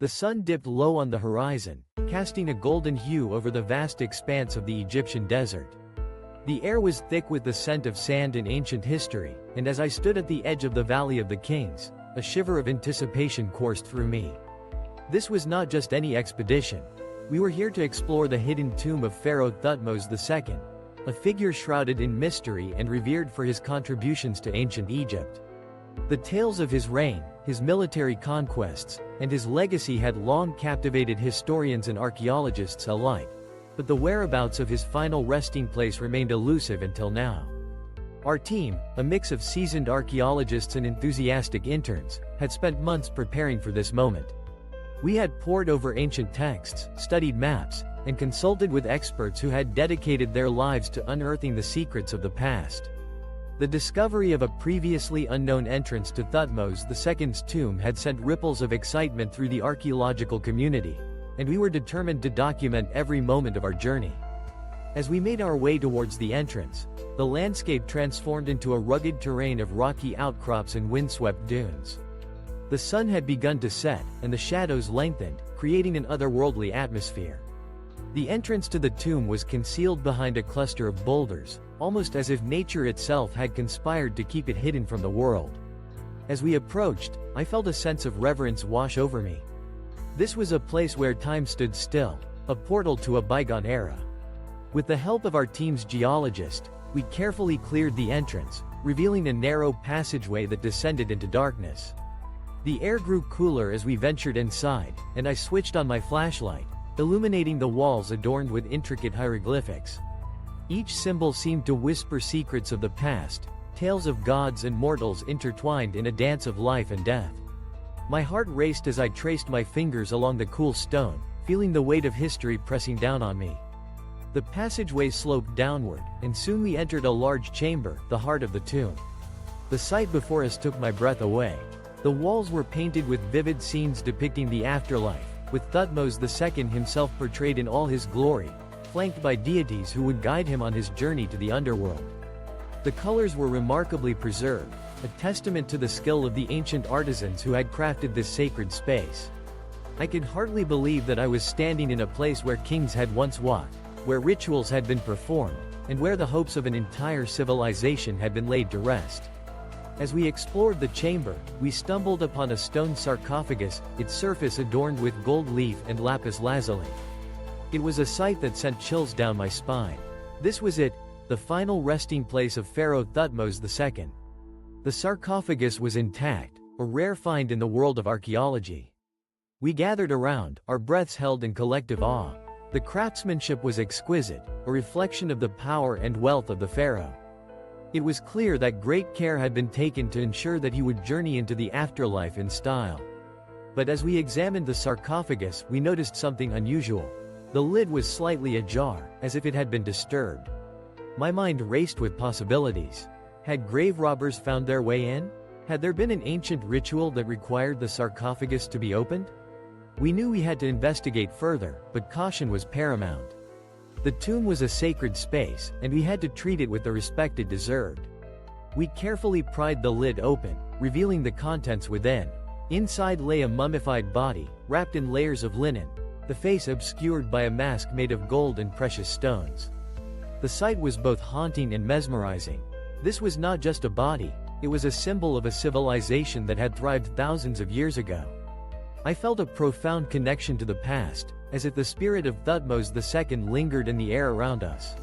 The sun dipped low on the horizon, casting a golden hue over the vast expanse of the Egyptian desert. The air was thick with the scent of sand and ancient history, and as I stood at the edge of the Valley of the Kings, a shiver of anticipation coursed through me. This was not just any expedition. We were here to explore the hidden tomb of Pharaoh Thutmose II, a figure shrouded in mystery and revered for his contributions to ancient Egypt. The tales of his reign, his military conquests, and his legacy had long captivated historians and archaeologists alike, but the whereabouts of his final resting place remained elusive until now. Our team, a mix of seasoned archaeologists and enthusiastic interns, had spent months preparing for this moment. We had pored over ancient texts, studied maps, and consulted with experts who had dedicated their lives to unearthing the secrets of the past. The discovery of a previously unknown entrance to Thutmose II's tomb had sent ripples of excitement through the archaeological community, and we were determined to document every moment of our journey. As we made our way towards the entrance, the landscape transformed into a rugged terrain of rocky outcrops and windswept dunes. The sun had begun to set, and the shadows lengthened, creating an otherworldly atmosphere. The entrance to the tomb was concealed behind a cluster of boulders, almost as if nature itself had conspired to keep it hidden from the world. As we approached, I felt a sense of reverence wash over me. This was a place where time stood still, a portal to a bygone era. With the help of our team's geologist, we carefully cleared the entrance, revealing a narrow passageway that descended into darkness. The air grew cooler as we ventured inside, and I switched on my flashlight, illuminating the walls adorned with intricate hieroglyphics. Each symbol seemed to whisper secrets of the past, tales of gods and mortals intertwined in a dance of life and death. My heart raced as I traced my fingers along the cool stone, feeling the weight of history pressing down on me. The passageway sloped downward, and soon we entered a large chamber, the heart of the tomb. The sight before us took my breath away. The walls were painted with vivid scenes depicting the afterlife, with Thutmose II himself portrayed in all his glory, flanked by deities who would guide him on his journey to the underworld. The colors were remarkably preserved, a testament to the skill of the ancient artisans who had crafted this sacred space. I could hardly believe that I was standing in a place where kings had once walked, where rituals had been performed, and where the hopes of an entire civilization had been laid to rest. As we explored the chamber, we stumbled upon a stone sarcophagus, its surface adorned with gold leaf and lapis lazuli. It was a sight that sent chills down my spine. This was it, the final resting place of Pharaoh Thutmose II. The sarcophagus was intact, a rare find in the world of archaeology. We gathered around, our breaths held in collective awe. The craftsmanship was exquisite, a reflection of the power and wealth of the pharaoh. It was clear that great care had been taken to ensure that he would journey into the afterlife in style. But as we examined the sarcophagus, we noticed something unusual. The lid was slightly ajar, as if it had been disturbed. My mind raced with possibilities. Had grave robbers found their way in? Had there been an ancient ritual that required the sarcophagus to be opened? We knew we had to investigate further, but caution was paramount. The tomb was a sacred space, and we had to treat it with the respect it deserved. We carefully pried the lid open, revealing the contents within. Inside lay a mummified body, wrapped in layers of linen, the face obscured by a mask made of gold and precious stones. The sight was both haunting and mesmerizing. This was not just a body, it was a symbol of a civilization that had thrived thousands of years ago. I felt a profound connection to the past, as if the spirit of Thutmose II lingered in the air around us.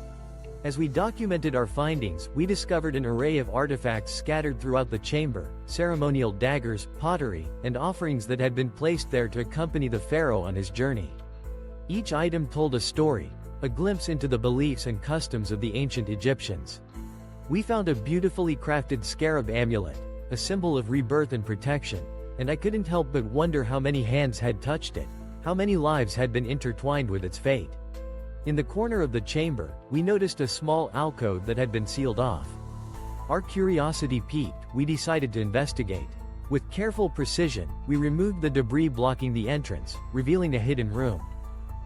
As we documented our findings, we discovered an array of artifacts scattered throughout the chamber, ceremonial daggers, pottery, and offerings that had been placed there to accompany the pharaoh on his journey. Each item told a story, a glimpse into the beliefs and customs of the ancient Egyptians. We found a beautifully crafted scarab amulet, a symbol of rebirth and protection, and I couldn't help but wonder how many hands had touched it, how many lives had been intertwined with its fate. In the corner of the chamber, we noticed a small alcove that had been sealed off. Our curiosity piqued, we decided to investigate. With careful precision, we removed the debris blocking the entrance, revealing a hidden room.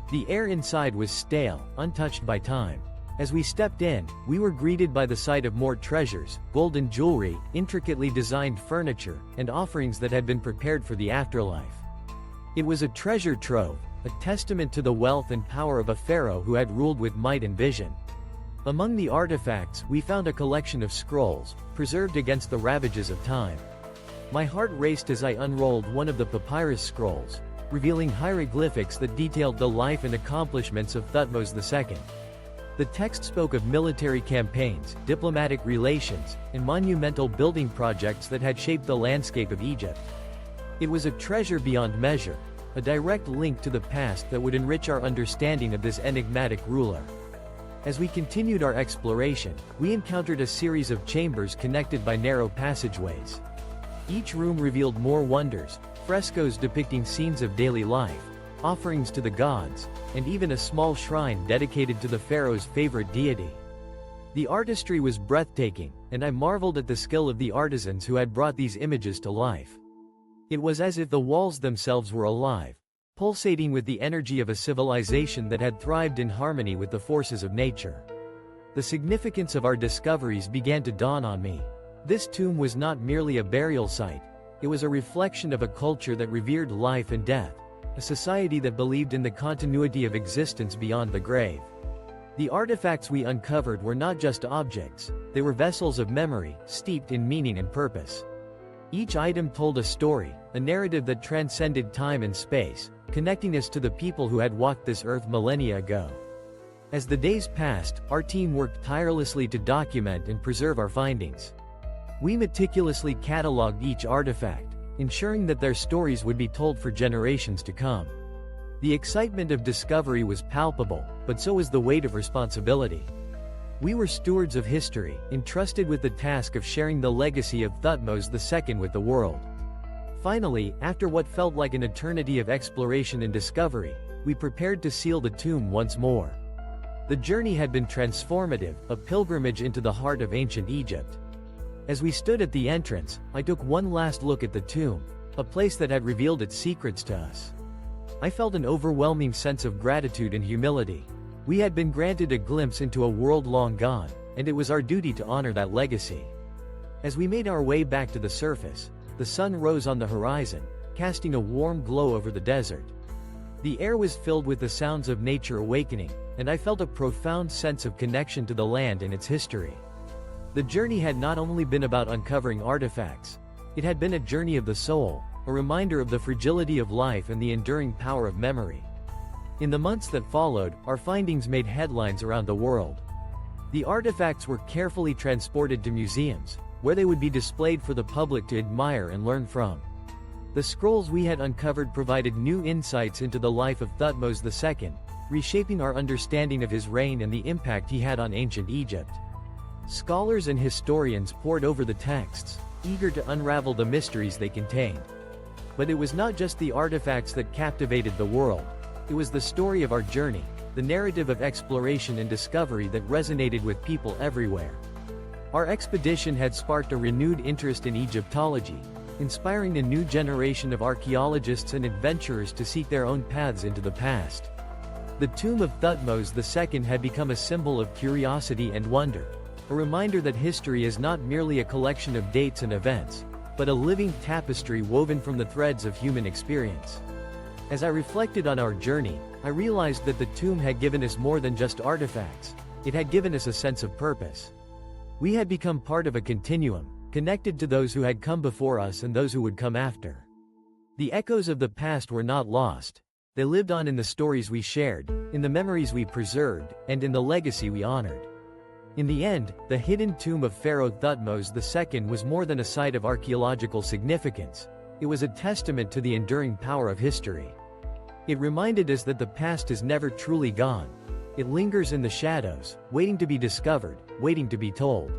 The air inside was stale, untouched by time. As we stepped in, we were greeted by the sight of more treasures, golden jewelry, intricately designed furniture, and offerings that had been prepared for the afterlife. It was a treasure trove, a testament to the wealth and power of a pharaoh who had ruled with might and vision. Among the artifacts, we found a collection of scrolls, preserved against the ravages of time. My heart raced as I unrolled one of the papyrus scrolls, revealing hieroglyphics that detailed the life and accomplishments of Thutmose II. The text spoke of military campaigns, diplomatic relations, and monumental building projects that had shaped the landscape of Egypt. It was a treasure beyond measure, a direct link to the past that would enrich our understanding of this enigmatic ruler. As we continued our exploration, we encountered a series of chambers connected by narrow passageways. Each room revealed more wonders, frescoes depicting scenes of daily life, offerings to the gods, and even a small shrine dedicated to the pharaoh's favorite deity. The artistry was breathtaking, and I marveled at the skill of the artisans who had brought these images to life. It was as if the walls themselves were alive, pulsating with the energy of a civilization that had thrived in harmony with the forces of nature. The significance of our discoveries began to dawn on me. This tomb was not merely a burial site, it was a reflection of a culture that revered life and death, a society that believed in the continuity of existence beyond the grave. The artifacts we uncovered were not just objects, they were vessels of memory, steeped in meaning and purpose. Each item told a story, a narrative that transcended time and space, connecting us to the people who had walked this earth millennia ago. As the days passed, our team worked tirelessly to document and preserve our findings. We meticulously cataloged each artifact, ensuring that their stories would be told for generations to come. The excitement of discovery was palpable, but so was the weight of responsibility. We were stewards of history, entrusted with the task of sharing the legacy of Thutmose II with the world. Finally, after what felt like an eternity of exploration and discovery, we prepared to seal the tomb once more. The journey had been transformative, a pilgrimage into the heart of ancient Egypt. As we stood at the entrance, I took one last look at the tomb, a place that had revealed its secrets to us. I felt an overwhelming sense of gratitude and humility. We had been granted a glimpse into a world long gone, and it was our duty to honor that legacy. As we made our way back to the surface, the sun rose on the horizon, casting a warm glow over the desert. The air was filled with the sounds of nature awakening, and I felt a profound sense of connection to the land and its history. The journey had not only been about uncovering artifacts, it had been a journey of the soul, a reminder of the fragility of life and the enduring power of memory. In the months that followed, our findings made headlines around the world. The artifacts were carefully transported to museums, where they would be displayed for the public to admire and learn from. The scrolls we had uncovered provided new insights into the life of Thutmose II, reshaping our understanding of his reign and the impact he had on ancient Egypt. Scholars and historians pored over the texts, eager to unravel the mysteries they contained. But it was not just the artifacts that captivated the world, it was the story of our journey, the narrative of exploration and discovery that resonated with people everywhere. Our expedition had sparked a renewed interest in Egyptology, inspiring a new generation of archaeologists and adventurers to seek their own paths into the past. The tomb of Thutmose II had become a symbol of curiosity and wonder, a reminder that history is not merely a collection of dates and events, but a living tapestry woven from the threads of human experience. As I reflected on our journey, I realized that the tomb had given us more than just artifacts, it had given us a sense of purpose. We had become part of a continuum, connected to those who had come before us and those who would come after. The echoes of the past were not lost, they lived on in the stories we shared, in the memories we preserved, and in the legacy we honored. In the end, the hidden tomb of Pharaoh Thutmose II was more than a site of archaeological significance, it was a testament to the enduring power of history. It reminded us that the past is never truly gone. It lingers in the shadows, waiting to be discovered, waiting to be told.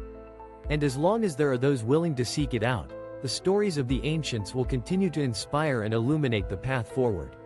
And as long as there are those willing to seek it out, the stories of the ancients will continue to inspire and illuminate the path forward.